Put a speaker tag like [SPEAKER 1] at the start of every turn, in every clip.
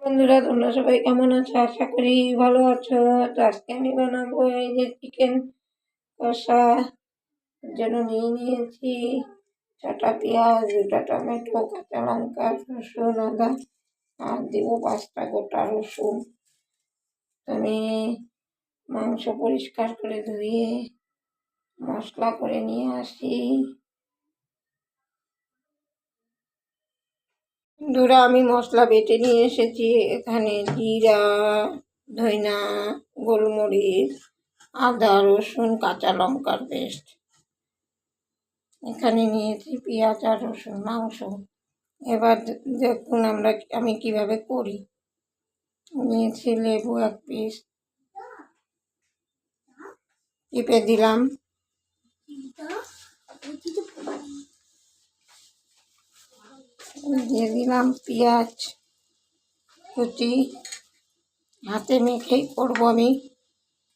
[SPEAKER 1] বন্ধুরা, তোমরা সবাই কেমন আছো? আশা করি ভালো আছো। তো আজকে আমি বানাবো এই যে চিকেন কষা। এর জন্য নিয়ে নিয়েছি 6টা পেঁয়াজ, 2টা টমেটো, কাঁচা লঙ্কা, রসুন, আদা আর দিব 5টা গোটা রসুন। আমি মাংস পরিষ্কার করে ধুয়ে মশলা করে নিয়ে আসি। বন্ধুরা, আমি মশলা বেটে নিয়ে এসেছি। এখানে জিরা, ধইনা, গোলমরিচ, আদা, রসুন, কাঁচা লঙ্কার পেস্ট। এখানে নিয়েছি পেঁয়াজ আর রসুন, মাংস। এবার দেখুন আমি কিভাবে করি। নিয়েছি লেবু 1 পিস, চিপে দিলাম। দিয়ে দিলাম পেঁয়াজ কুচি। হাতে মেখেই করবো আমি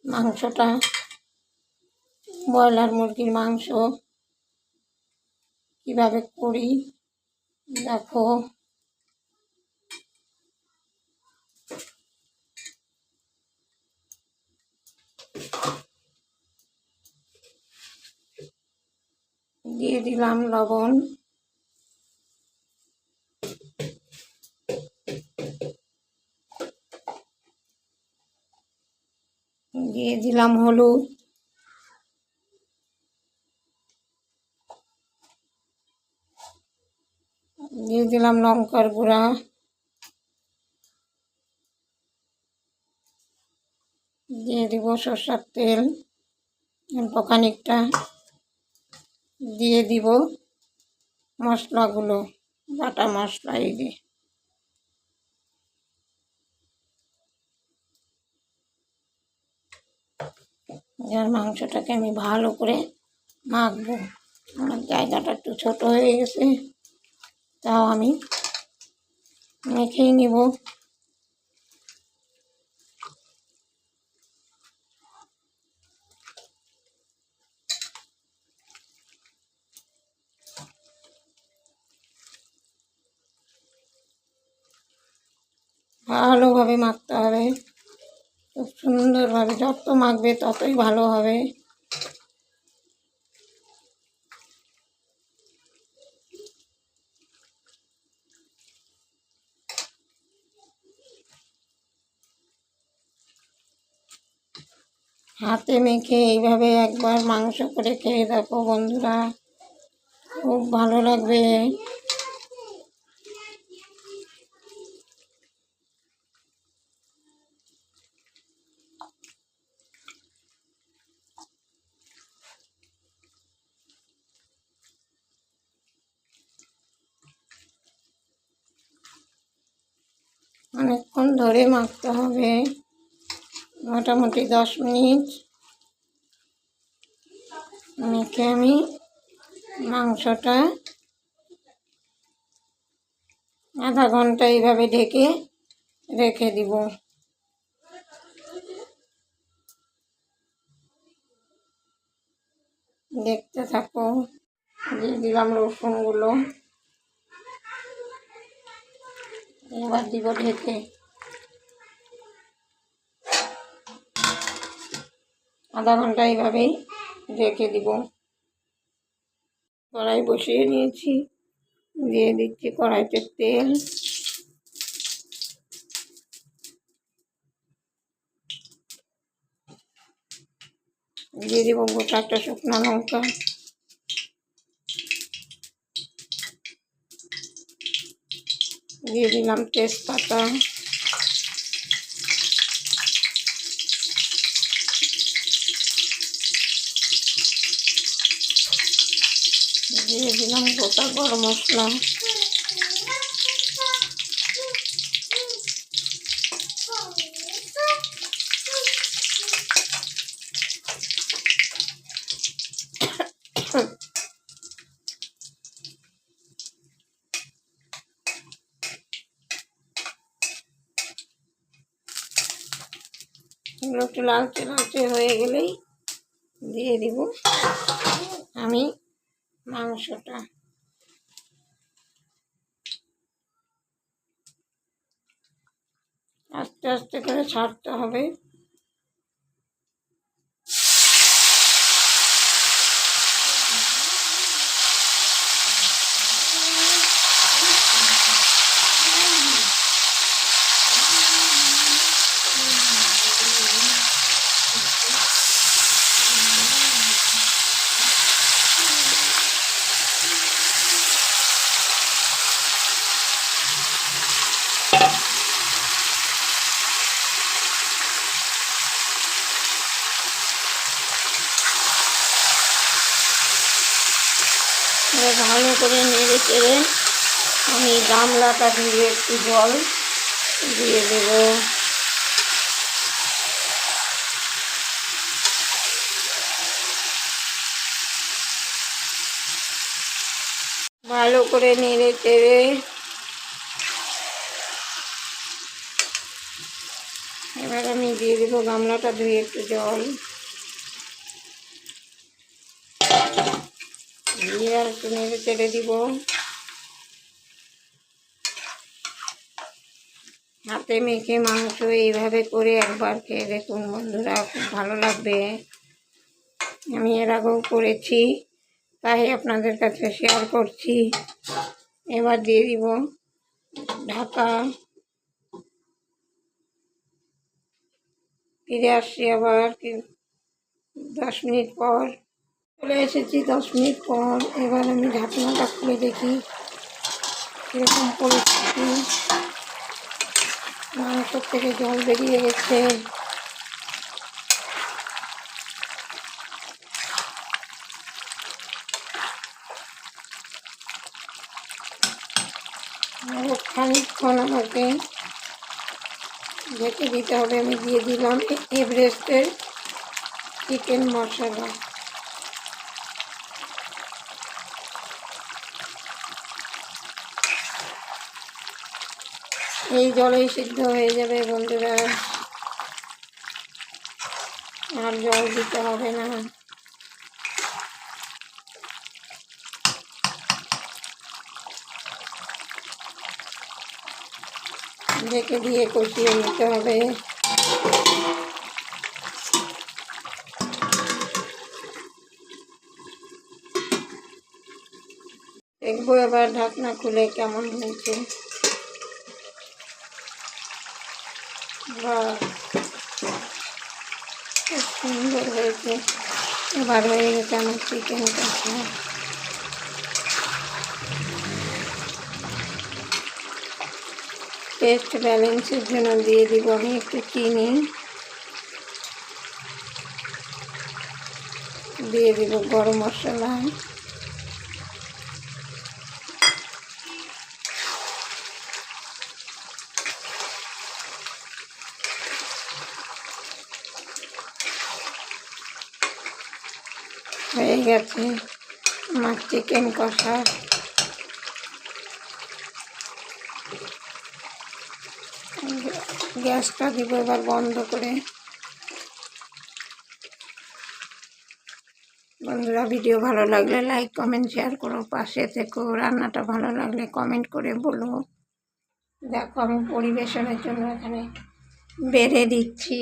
[SPEAKER 1] মাংসটা। ব্রয়লার মুরগির মাংস কিভাবে করি দেখো। দিয়ে দিলাম লবণ, দিয়ে দিলাম হলুদ, দিয়ে দিলাম লঙ্কার গুঁড়া, দিয়ে দিব সরষের তেল অল্প খানিকটা, দিয়ে দিব মশলাগুলো, বাটা মশলা। এই যে এবার মাংসটাকে আমি ভালো করে মাখবো। আমার জায়গাটা একটু ছোট হয়ে গেছে, তাও আমি মেখেই নিব। ভালোভাবে মাখতে হবে, খুব সুন্দরভাবে। যত মাখবে ততই ভালো হবে। হাতে মেখে এইভাবে একবার মাংস করে খেয়ে দেখো বন্ধুরা, খুব ভালো লাগবে। অনেকক্ষণ ধরে মাখতে হবে, মোটামুটি 10 মিনিট মেখে আমি মাংসটা আধা ঘন্টা এইভাবে ঢেকে রেখে দিব। দেখতে থাকো। দিয়ে দিলাম রসুনগুলো, এবার দিব ঢেকে। আধা ঘন্টা এইভাবেই রেখে দিব। কড়াই বসিয়ে নিয়েছি, দিয়ে দিচ্ছি কড়াইতে তেল। দিয়ে দিব গোটা একটা শুকনো লঙ্কা, দিয়ে দিলাম তেজপাতা, দিয়ে দিলাম গোটা গরম মশলা, এগুলো একটু লালচে লালচে হয়ে গেলেই দিয়ে দিব আমি মাংসটা। আস্তে আস্তে করে ছাড়তে হবে। এবার ভালো করে নেড়ে চেড়ে আমি গামলাটা দিয়ে একটু জল দিয়ে দেব। ভালো করে নেড়ে চেড়ে এবার আমি দিয়ে দেবো গামলাটা ধুয়ে একটু জল দিয়ে আর একটু নেড়ে চেড়ে দিব। হাতে মেখে মাংস এইভাবে করে একবার খেয়ে দেখুন বন্ধুরা, খুব ভালো লাগবে। আমি এর আগেও করেছি, তাই আপনাদের কাছে শেয়ার করছি। এবার দিয়ে দিব ঢাকা। ফিরে আসছি আবার 10 মিনিট পর। চলে এসেছি 10 মিনিট পর। এবার আমি ঢাকনাটা খুলে দেখি কীরকম পরিস্থিতি। মাংস থেকে জল বেরিয়ে গেছে। আরও খানিকক্ষণ আমাকে ঢেকে দিতে হবে। আমি দিয়ে দিলাম এভারেস্টের চিকেন মশলা। এই জলেই সিদ্ধ হয়ে যাবে বন্ধুরা, আর জল দিতে হবে না। ঢেকে দিয়ে কষিয়ে নিতে হবে। দেখবো এবার ঢাকনা খুলে কেমন হয়েছে। বাহ, খুব সুন্দর হয়েছে। এবার হয়ে গেছে আমার চিকেন কষা। টেস্ট ব্যালেন্সের জন্য দিয়ে দিব আমি একটু চিনি, দিয়ে দিব গরম মশলা, হয়ে গেছে আমার চিকেন কষা। গ্যাসটা দিব এবার বন্ধ করে। বন্ধুরা, ভিডিও ভালো লাগলে লাইক কমেন্ট শেয়ার করো, পাশে থেকো। রান্নাটা ভালো লাগলে কমেন্ট করে বলো। দেখো আমি পরিবেশনের জন্য এখানে বেড়ে দিচ্ছি।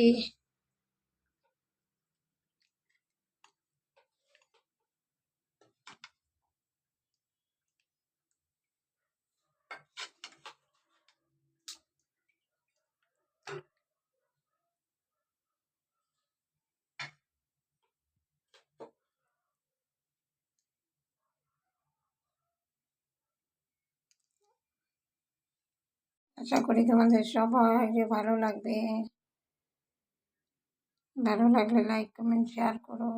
[SPEAKER 1] আশা করি তোমাদের সবাই ভালো লাগবে। ভালো লাগলে লাইক কমেন্ট শেয়ার করো।